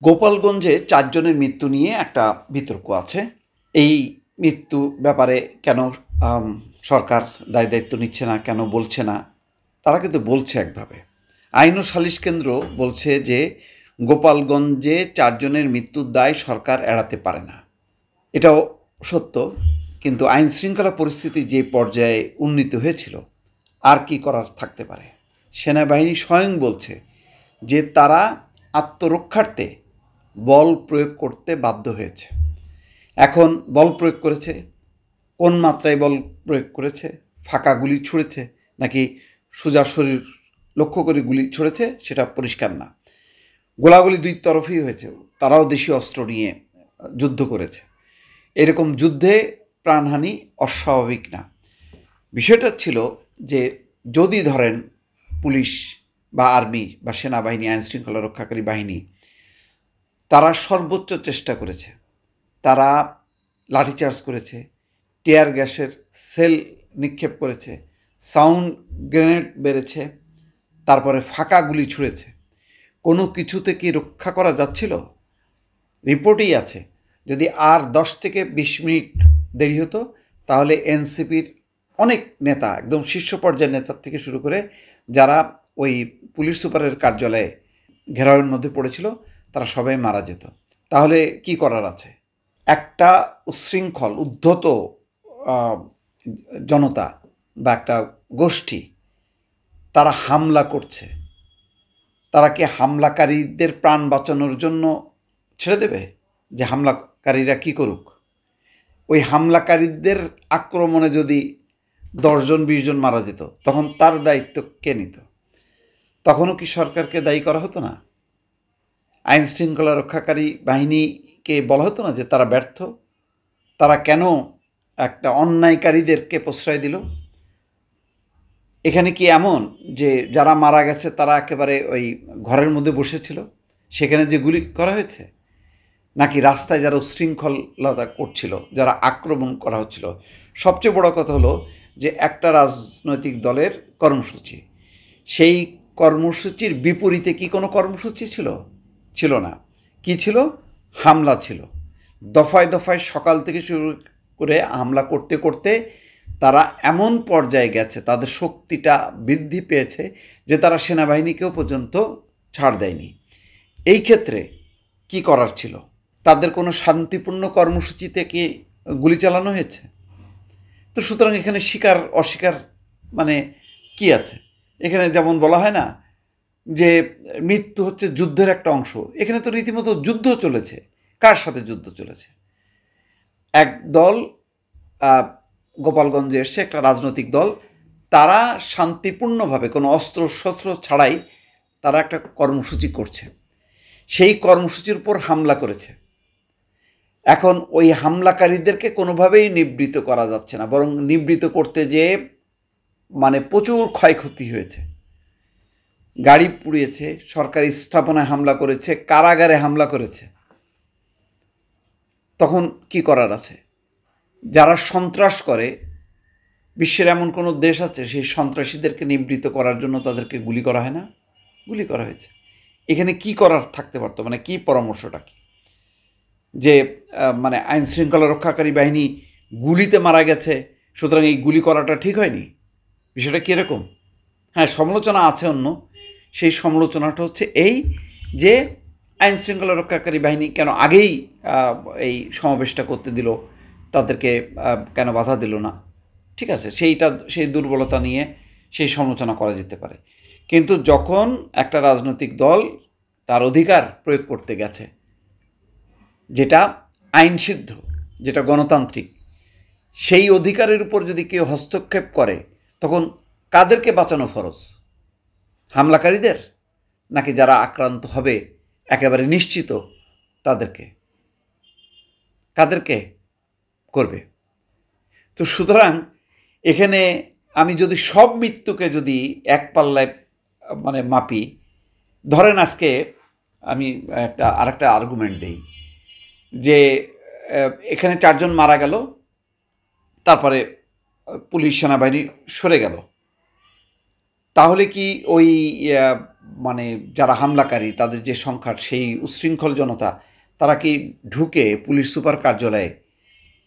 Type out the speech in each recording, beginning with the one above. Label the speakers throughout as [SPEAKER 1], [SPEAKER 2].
[SPEAKER 1] গোপালগঞ্জে ৪ জনের মৃত্যু নিয়ে একটা বিতর্ক আছে। এই মৃত্যু ব্যাপারে কেন আম সরকার দায়-দায়িত্ব নিচ্ছে না, কেন বলছে না? তারা কিন্তু বলছে একভাবে। আইন ও সালিশ কেন্দ্র বলছে যে গোপালগঞ্জে ৪ জনের মৃত্যুর দায় সরকার এড়াতে পারে না। এটাও সত্য, কিন্তু আইনশৃঙ্খলা পরিস্থিতি যে পর্যায়ে উন্নীত হয়েছিল, আর কি করার থাকতে পারে? সেনাবাহিনী স্বয়ং বলছে যে তারা আত্মরক্ষার্থে বল প্রয়োগ করতে বাধ্য হয়েছে। এখন বল প্রয়োগ করেছে, কোন মাত্রায় বল প্রয়োগ করেছে? ফাঁকা গুলি ছুঁড়েছে নাকি সোজা শরীর লক্ষ্য করে গুলি ছুঁড়েছে সেটা পরিষ্কার না। গোলাগুলি দুই তরফেই হয়েছে, তারাও দেশীয় অস্ত্র নিয়ে যুদ্ধ করেছে। এরকম যুদ্ধে প্রাণহানি অস্বাভাবিক না। বিষয়টা ছিল যে যদি ধরেন পুলিশ বা আর্মি বা সেনাবাহিনী, আইনশৃঙ্খলা রক্ষাকারী বাহিনী, তারা সর্বোচ্চ চেষ্টা করেছে, তারা লাঠিচার্জ করেছে, টিয়ার গ্যাসের সেল নিক্ষেপ করেছে, সাউন্ড গ্রেনেড বেড়েছে, তারপরে ফাঁকা গুলি ছুঁড়েছে, কোনো কিছুতে কি রক্ষা করা যাচ্ছিল? রিপোর্টেই আছে যদি আর 10 থেকে 20 মিনিট দেরি হতো তাহলে এনসিপির অনেক নেতা, একদম শীর্ষ পর্যায়ের নেতার থেকে শুরু করে যারা ওই পুলিশ সুপারের কার্যালয়ে ঘেরাওয়ের মধ্যে পড়েছিল, তারা সবাই মারা যেত। তাহলে কি করার আছে? একটা উচ্ছৃঙ্খল উদ্ধত জনতা বা একটা গোষ্ঠী, তারা হামলা করছে, তারা কি হামলাকারীদের প্রাণ বাঁচানোর জন্য ছেড়ে দেবে যে হামলাকারীরা কি করুক? ওই হামলাকারীদের আক্রমণে যদি 10 জন 20 জন মারা যেত, তখন তার দায়িত্ব কে নিত? তখনও কি সরকারকে দায়ী করা হতো না? আইন শৃঙ্খলা রক্ষাকারী বাহিনীকে বলা হতো না যে তারা ব্যর্থ? তারা কেন একটা অন্যায়কারীদেরকে প্রশ্রয় দিল? এখানে কি এমন যে যারা মারা গেছে তারা একেবারে ওই ঘরের মধ্যে বসেছিল, সেখানে যে গুলি করা হয়েছে? নাকি রাস্তায় যারা উচ্ছৃঙ্খলতা করছিল, যারা আক্রমণ করা হচ্ছিল? সবচেয়ে বড় কথা হলো যে একটা রাজনৈতিক দলের কর্মসূচি, সেই কর্মসূচির বিপরীতে কি কোনো কর্মসূচি ছিল? ছিল না। কি ছিল? হামলা ছিল। দফায় দফায় সকাল থেকে শুরু করে হামলা করতে করতে তারা এমন পর্যায়ে গেছে, তাদের শক্তিটা বৃদ্ধি পেয়েছে যে তারা সেনাবাহিনীকেও পর্যন্ত ছাড় দেয়নি। এই ক্ষেত্রে কি করার ছিল? তাদের কোনো শান্তিপূর্ণ কর্মসূচিতে কি গুলি চালানো হয়েছে? তো সুতরাং এখানে স্বীকার অস্বীকার মানে কি আছে? এখানে যেমন বলা হয় না যে মৃত্যু হচ্ছে যুদ্ধের একটা অংশ, এখানে তো রীতিমতো যুদ্ধ চলেছে। কার সাথে যুদ্ধ চলেছে? এক দল গোপালগঞ্জে এসছে, একটা রাজনৈতিক দল, তারা শান্তিপূর্ণভাবে কোনো অস্ত্র শস্ত্র ছাড়াই তারা একটা কর্মসূচি করছে, সেই কর্মসূচির উপর হামলা করেছে। এখন ওই হামলাকারীদেরকে কোনোভাবেই নিবৃত্ত করা যাচ্ছে না, বরং নিবৃত্ত করতে যেয়ে মানে প্রচুর ক্ষয়ক্ষতি হয়েছে। গাড়ি পুড়িয়েছে, সরকারি স্থাপনায় হামলা করেছে, কারাগারে হামলা করেছে। তখন কি করার আছে? যারা সন্ত্রাস করে, বিশ্বের এমন কোনো দেশ আছে সেই সন্ত্রাসীদেরকে নিবৃত্ত করার জন্য তাদেরকে গুলি করা হয় না? গুলি করা হয়েছে। এখানে কি করার থাকতে পারতো? মানে কি পরামর্শটা কি? যে মানে আইন শৃঙ্খলা রক্ষাকারী বাহিনী গুলিতে মারা গেছে, সুতরাং এই গুলি করাটা ঠিক হয়নি? বিষয়টা কীরকম? হ্যাঁ, সমালোচনা আছে অন্য। সেই সমালোচনাটা হচ্ছে এই যে আইন শৃঙ্খলা রক্ষাকারী বাহিনী কেন আগেই এই সমাবেশটা করতে দিল, তাদেরকে কেন বাধা দিল না? ঠিক আছে, সেই দুর্বলতা নিয়ে সেই সমালোচনা করা যেতে পারে। কিন্তু যখন একটা রাজনৈতিক দল তার অধিকার প্রয়োগ করতে গেছে, যেটা আইনসিদ্ধ, যেটা গণতান্ত্রিক, সেই অধিকারের উপর যদি কেউ হস্তক্ষেপ করে, তখন কাদেরকে বাঁচানো ফরজ? হামলাকারীদের? নাকি যারা আক্রান্ত হবে একেবারে নিশ্চিত তাদেরকে? কাদেরকে করবে? তো সুতরাং এখানে আমি যদি সব মৃত্যুকে যদি এক পাল্লায় মানে মাপি, ধরেন আজকে আমি আরেকটা আর্গুমেন্ট দিই যে এখানে 4 জন মারা গেল, তারপরে পুলিশ সেনাবাহিনী সরে গেল, তাহলে কি ওই মানে যারা হামলাকারী তাদের যে সংখ্যা, সেই উচ্ছৃঙ্খল জনতা, তারা কি ঢুকে পুলিশ সুপার কার্যালয়ে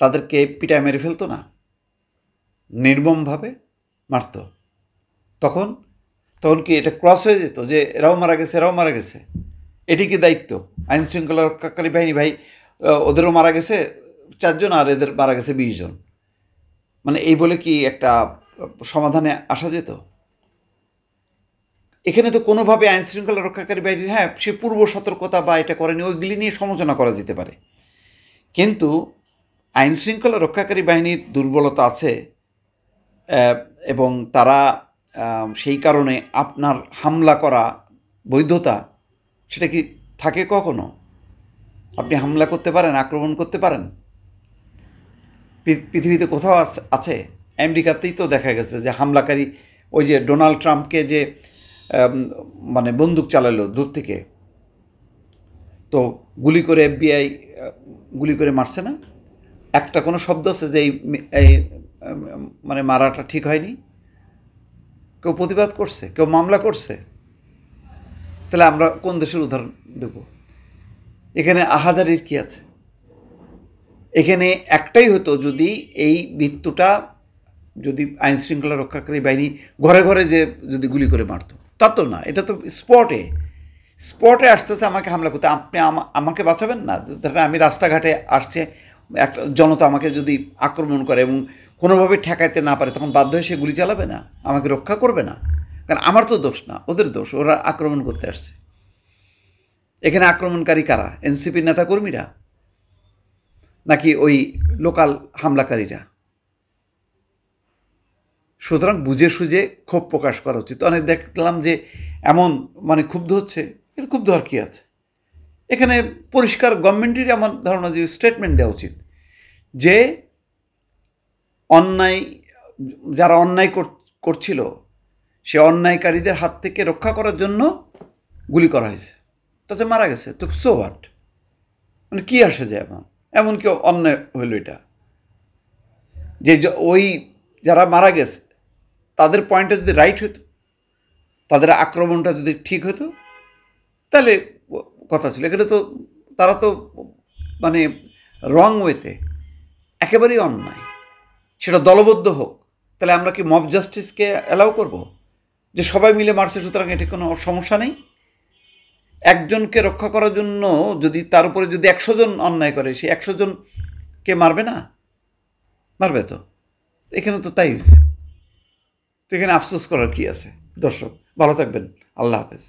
[SPEAKER 1] তাদেরকে পিটায় মেরে ফেলতো না? নির্মমভাবে মারত। তখন তখন কি এটা ক্রস হয়ে যেত যে এরাও মারা গেছে, এরাও মারা গেছে? এটি কি দায়িত্ব? আইন শৃঙ্খলা রক্ষাকারী বাহিনী ভাই, ওদেরও মারা গেছে 4 জন আর এদের মারা গেছে 20 জন, মানে এই বলে কি একটা সমাধানে আসা যেত? এখানে তো কোনোভাবে আইন শৃঙ্খলা রক্ষাকারী বাহিনীর, হ্যাঁ, সে পূর্ব সতর্কতা বা এটা করেনি, ওইগুলি নিয়ে সমালোচনা করা যেতে পারে, কিন্তু আইন শৃঙ্খলা রক্ষাকারী বাহিনীর দুর্বলতা আছে, এবং তারা সেই কারণে আপনার হামলা করা বৈধতা সেটা কি থাকে কখনো? আপনি হামলা করতে পারেন, আক্রমণ করতে পারেন? পৃথিবীতে কোথাও আছে? আমেরিকাতেই তো দেখা গেছে যে হামলাকারী, ওই যে ডোনাল্ড ট্রাম্পকে যে মানে বন্দুক চালালো দূর থেকে, তো গুলি করে FBI গুলি করে মারছে না? একটা কোনো শব্দ আছে যে এই মানে মারাটা ঠিক হয়নি? কেউ প্রতিবাদ করছে? কেউ মামলা করছে? তাহলে আমরা কোন দেশের উদাহরণ দেব? এখানে আহাজারির কি আছে? এখানে একটাই হতো, যদি এই মৃত্যুটা, যদি আইন শৃঙ্খলা রক্ষাকারী বাহিনী ঘরে ঘরে যে যদি গুলি করে মারতো, তা তো না, এটা তো স্পটে আসতেছে আমাকে হামলা করতে। আপনি আমাকে বাঁচাবেন না? আমি রাস্তাঘাটে আসছে, একটা জনতা আমাকে যদি আক্রমণ করে এবং কোনোভাবে ঠেকাইতে না পারে, তখন বাধ্য হয়ে সে গুলি চালাবে না? আমাকে রক্ষা করবে না? কারণ আমার তো দোষ না, ওদের দোষ, ওরা আক্রমণ করতে আসছে। এখানে আক্রমণকারী কারা? এনসিপির নেতাকর্মীরা নাকি ওই লোকাল হামলাকারীরা? সুতরাং বুঝে সুঝে ক্ষোভ প্রকাশ করা উচিত। অনেক দেখলাম যে এমন মানে ক্ষুব্ধ হচ্ছে, এর ক্ষুব্ধ আর কি আছে? এখানে পরিষ্কার গভর্নমেন্টেরই আমার ধারণা যে স্টেটমেন্ট দেওয়া উচিত যে অন্যায়, যারা অন্যায় করছিল, সে অন্যায়কারীদের হাত থেকে রক্ষা করার জন্য গুলি করা হয়েছে, তাতে মারা গেছে, তো সো হোয়াট? মানে কী আসে যায়? এমন কি অন্যায় হইল এটা যে ওই যারা মারা গেছে তাদের পয়েন্টটা যদি রাইট হতো, তাদের আক্রমণটা যদি ঠিক হতো, তাহলে কথা ছিল। এখানে তো তারা তো মানে রং ওয়েতে, একেবারেই অন্যায়, সেটা দলবদ্ধ হোক। তাহলে আমরা কি মব জাস্টিসকে অ্যালাউ করব যে সবাই মিলে মারছে সুতরাং এটি কোনো সমস্যা নেই? একজনকে রক্ষা করার জন্য যদি তার উপরে যদি 100 জন অন্যায় করে, সেই 100 জনকে মারবে না? মারবে তো। এখানে তো তাই হয়েছে। তো এখানে আফসোস করার কি আছে? দর্শক ভালো থাকবেন, আল্লাহ হাফেজ।